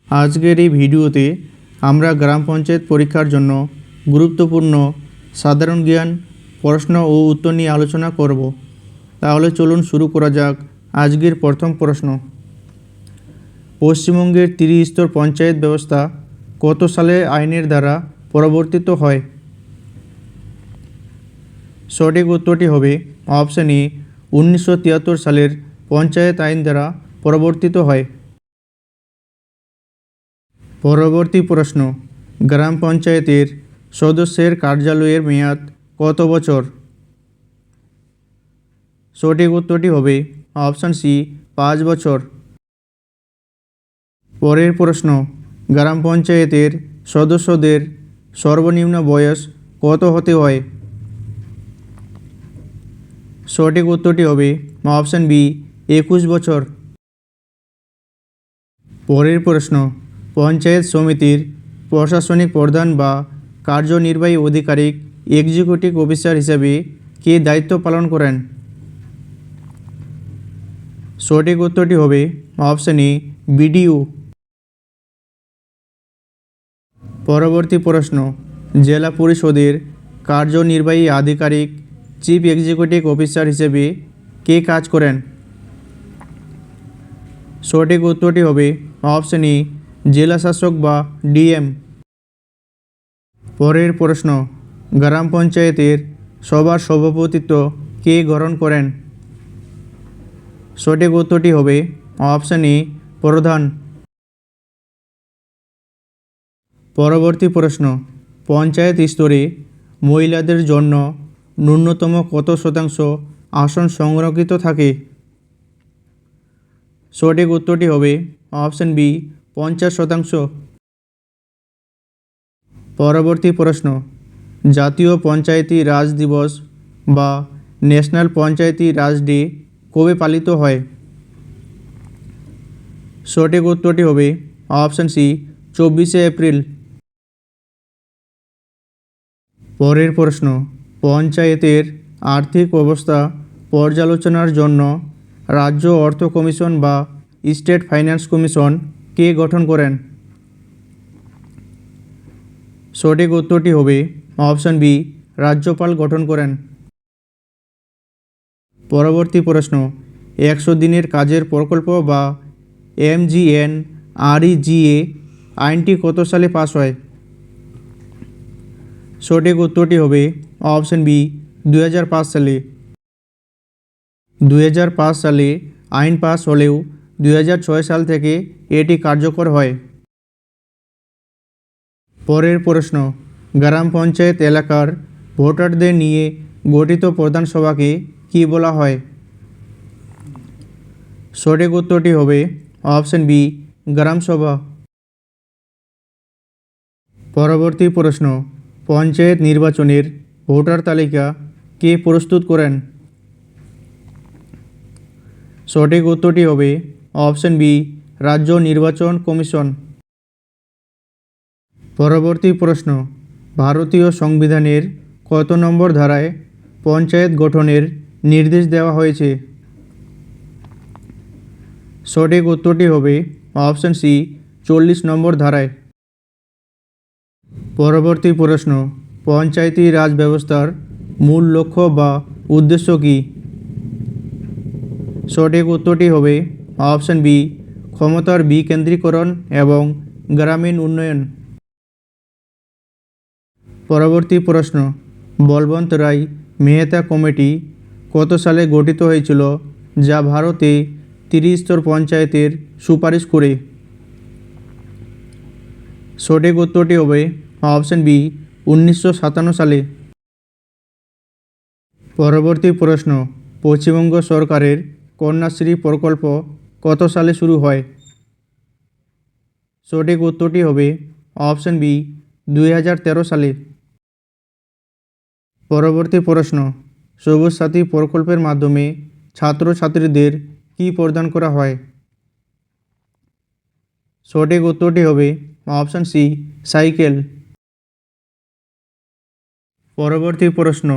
আজকের এই ভিডিওতে আমরা গ্রাম পঞ্চায়েত পরীক্ষার জন্য গুরুত্বপূর্ণ সাধারণ জ্ঞান প্রশ্ন ও উত্তর নিয়ে আলোচনা করব। তাহলে চলুন শুরু করা যাক। আজকের প্রথম প্রশ্ন, পশ্চিমবঙ্গের ত্রিস্তর পঞ্চায়েত ব্যবস্থা কত সালে আইনের দ্বারা পরিবর্তিত হয়? সঠিক উত্তরটি হবে অপশন এ, 1973 সালের পঞ্চায়েত আইন দ্বারা পরিবর্তিত হয়। পরবর্তী প্রশ্ন, গ্রাম পঞ্চায়েতের সদস্যের কার্যালয়ের মেয়াদ কত বছর? সঠিক উত্তরটি হবে অপশন সি, 5 বছর। পরের প্রশ্ন, গ্রাম পঞ্চায়েতের সদস্যদের সর্বনিম্ন বয়স কত হতে হয়? সঠিক উত্তরটি হবে অপশন বি, 21 বছর। পরের প্রশ্ন, পঞ্চায়েত সমিতির প্রশাসনিক প্রধান বা কার্যনির্বাহী আধিকারিক এক্সিকিউটিভ অফিসার হিসেবে কে দায়িত্ব পালন করেন? সঠিক উত্তরটি হবে অপশন এ, বিডিও। পরবর্তী প্রশ্ন, জেলা পরিষদের কার্যনির্বাহী আধিকারিক চিফ এক্সিকিউটিভ অফিসার হিসেবে কে কাজ করেন? সঠিক উত্তরটি হবে অপশন এ, জেলা শাসক বা ডিএম। পরের প্রশ্ন, গ্রাম পঞ্চায়েতের সভার সভাপতিত্ব কে গ্রহণ করেন? সঠিক উত্তরটি হবে অপশন এ, প্রধান। পরবর্তী প্রশ্ন, পঞ্চায়েত স্তরে মহিলাদের জন্য ন্যূনতম কত শতাংশ আসন সংরক্ষিত থাকে? সঠিক উত্তরটি হবে অপশন বি, 50%। পরবর্তী প্রশ্ন, জাতীয় পঞ্চায়েতি রাজ দিবস বা ন্যাশনাল পঞ্চায়েতি রাজ ডে কবে পালিত হয়? সঠিক উত্তরটি হবে অপশন সি, 24শে এপ্রিল। পরের প্রশ্ন, পঞ্চায়েতের আর্থিক অবস্থা পর্যালোচনার জন্য রাজ্য অর্থ কমিশন বা স্টেট ফাইন্যান্স কমিশন কে গঠন করেন? সঠিক উত্তরটি হবে অপশন বি, রাজ্যপাল গঠন করেন। পরবর্তী প্রশ্ন, 100 দিনের কাজের প্রকল্প বা MGNREGA আইনটি কত সালে পাস হয়? সঠিক উত্তরটি হবে অপশন বি, 2005 সালে। 2005 সালে আইন পাস হলেও 2006 সাল থেকে এটি কার্যকর হয়। পরের প্রশ্ন, গ্রাম পঞ্চায়েত এলাকার ভোটারদের নিয়ে গঠিত প্রধান সভাকে কী বলা হয়? সঠিক উত্তরটি হবে অপশন বি, গ্রাম সভা। পরবর্তী প্রশ্ন, পঞ্চায়েত নির্বাচনের ভোটার তালিকা কে প্রস্তুত করেন? সঠিক উত্তরটি হবে অপশন বি, রাজ্য নির্বাচন কমিশন। পরবর্তী প্রশ্ন, ভারতীয় সংবিধানের কত নম্বর ধারায় পঞ্চায়েত গঠনের নির্দেশ দেওয়া হয়েছে? সঠিক উত্তরটি হবে অপশন সি, 40 নম্বর ধারায়। পরবর্তী প্রশ্ন, পঞ্চায়েতি রাজ ব্যবস্থার মূল লক্ষ্য বা উদ্দেশ্য কী? সঠিক উত্তরটি হবে অপশন বি, ক্ষমতার বিকেন্দ্রীকরণ এবং গ্রামীণ উন্নয়ন। পরবর্তী প্রশ্ন, বলবন্ত রায় মেহতা কমিটি কত সালে গঠিত হয়েছিল যা ভারতে ত্রিস্তর পঞ্চায়েতের সুপারিশ করে? সঠিক উত্তরটি হবে অপশন বি, 1957 সালে। পরবর্তী প্রশ্ন, পশ্চিমবঙ্গ সরকারের কন্যাশ্রী প্রকল্প কত সালে শুরু হয়? সঠিক উত্তরটি হবে অপশন বি, 2013 সালে। পরবর্তী প্রশ্ন, সবুজ সাথী প্রকল্পের মাধ্যমে ছাত্রছাত্রীদের কী প্রদান করা হয়? সঠিক উত্তরটি হবে অপশন সি, সাইকেল। পরবর্তী প্রশ্ন,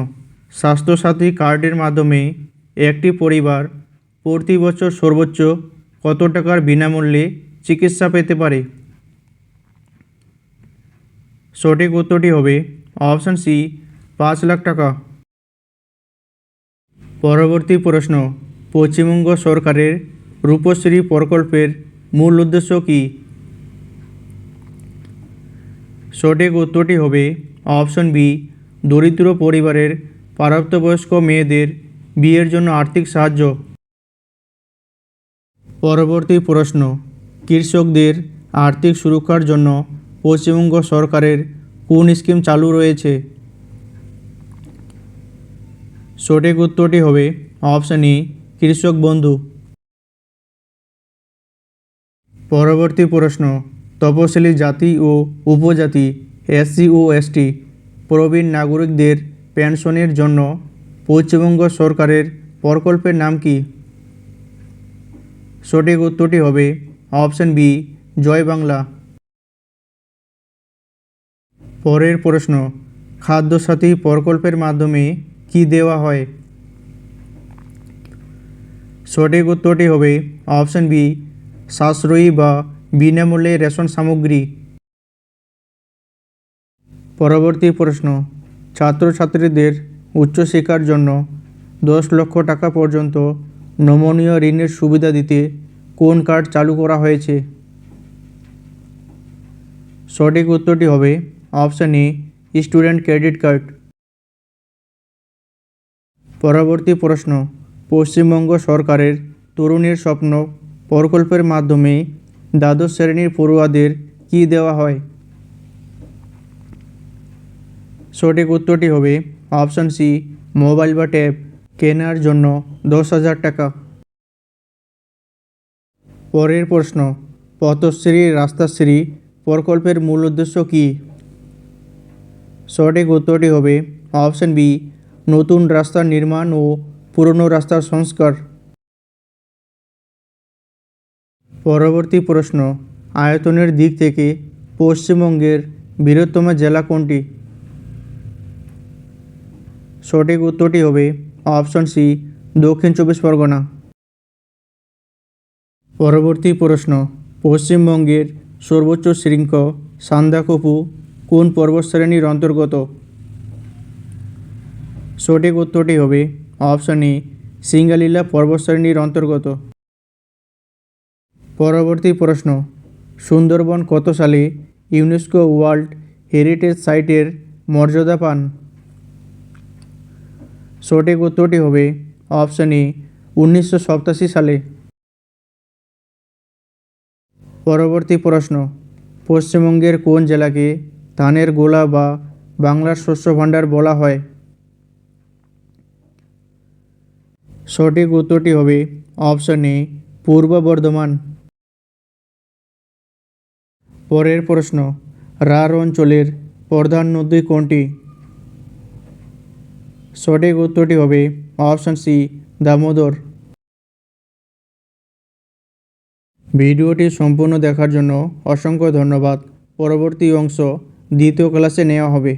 স্বাস্থ্যসাথী কার্ডের মাধ্যমে একটি পরিবার প্রতি বছর সর্বোচ্চ কত টাকার বিনামূল্যে চিকিৎসা পেতে পারে? সঠিক উত্তরটি হবে অপশান সি 5 লাখ টাকা। পরবর্তী প্রশ্ন, পশ্চিমবঙ্গ সরকারের রূপশ্রী প্রকল্পের মূল উদ্দেশ্য কী? সঠিক উত্তরটি হবে অপশন বি দরিদ্র পরিবারের প্রাপ্তবয়স্ক মেয়েদের বিয়ের জন্য আর্থিক সাহায্য। পরবর্তী প্রশ্ন, কৃষকদের আর্থিক সুরক্ষার জন্য পশ্চিমবঙ্গ সরকারের কোন স্কিম চালু রয়েছে? সঠিক উত্তরটি হবে অপশন ই কৃষক বন্ধু। পরবর্তী প্রশ্ন, তপশিলি জাতি ও উপজাতি এসসি ও এসটি প্রবীণ নাগরিকদের পেনশনের জন্য পশ্চিমবঙ্গ সরকারের প্রকল্পের নাম কি? সঠিক উত্তরটি হবে অপশন বি জয় বাংলা। পরের প্রশ্ন, খাদ্যসাথী প্রকল্পের মাধ্যমে কি দেওয়া হয়? সঠিক উত্তরটি হবে অপশন বি সাশ্রয়ী বা বিনামূল্যে রেশন সামগ্রী। পরবর্তী প্রশ্ন, ছাত্রছাত্রীদের উচ্চশিক্ষার জন্য 10 লক্ষ টাকা পর্যন্ত নমনীয় ঋণের সুবিধা দিতে কোন কার্ড চালু করা হয়েছে? সঠিক উত্তরটি হবে option a student credit card. পরবর্তী প্রশ্ন, পশ্চিমবঙ্গ সরকারের তরুণের স্বপ্ন প্রকল্পের মাধ্যমে দ্বাদশ শ্রেণীর পড়ুয়াদের কী দেওয়া হয়? সঠিক উত্তরটি হবে অপশন সি মোবাইল বা ট্যাব কেনার জন্য 10,000 টাকা। পরের প্রশ্ন, পথশ্রী রাস্তাশ্রী প্রকল্পের মূল উদ্দেশ্য কী? সঠিক উত্তরটি হবে অপশন বি নতুন রাস্তার নির্মাণ ও পুরনো রাস্তার সংস্কার। পরবর্তী প্রশ্ন, আয়তনের দিক থেকে পশ্চিমবঙ্গের বৃহত্তম জেলা কোনটি? সঠিক উত্তরটি হবে অপশন সি দক্ষিণ 24 পরগনা। পরবর্তী প্রশ্ন, পশ্চিমবঙ্গের সর্বোচ্চ শৃঙ্গ সান্দাকফু কোন পর্বতশ্রেণীর অন্তর্গত? সঠিক উত্তরটি হবে অপশন এ সিঙ্গালীলা পর্বতশ্রেণীর অন্তর্গত। পরবর্তী প্রশ্ন, সুন্দরবন কত সালে ইউনেস্কো ওয়ার্ল্ড হেরিটেজ সাইটের মর্যাদা পান? সঠিক উত্তরটি হবে অপশন এ 1987 সালে। পরবর্তী প্রশ্ন, পশ্চিমবঙ্গের কোন জেলাকে ধানের গোলা বা বাংলার শস্য ভাণ্ডার বলা হয়? সঠিক উত্তরটি হবে অপশন এ পূর্ব বর্ধমান। পরের প্রশ্ন, রাঢ় অঞ্চলের প্রধান নদী কোনটি? সঠিক উত্তরটি হবে অপশন সি দামোদর। ভিডিওটি সম্পূর্ণ দেখার জন্য অসংখ্য ধন্যবাদ। পরবর্তী অংশ দ্বিতীয় ক্লাসে নেওয়া হবে।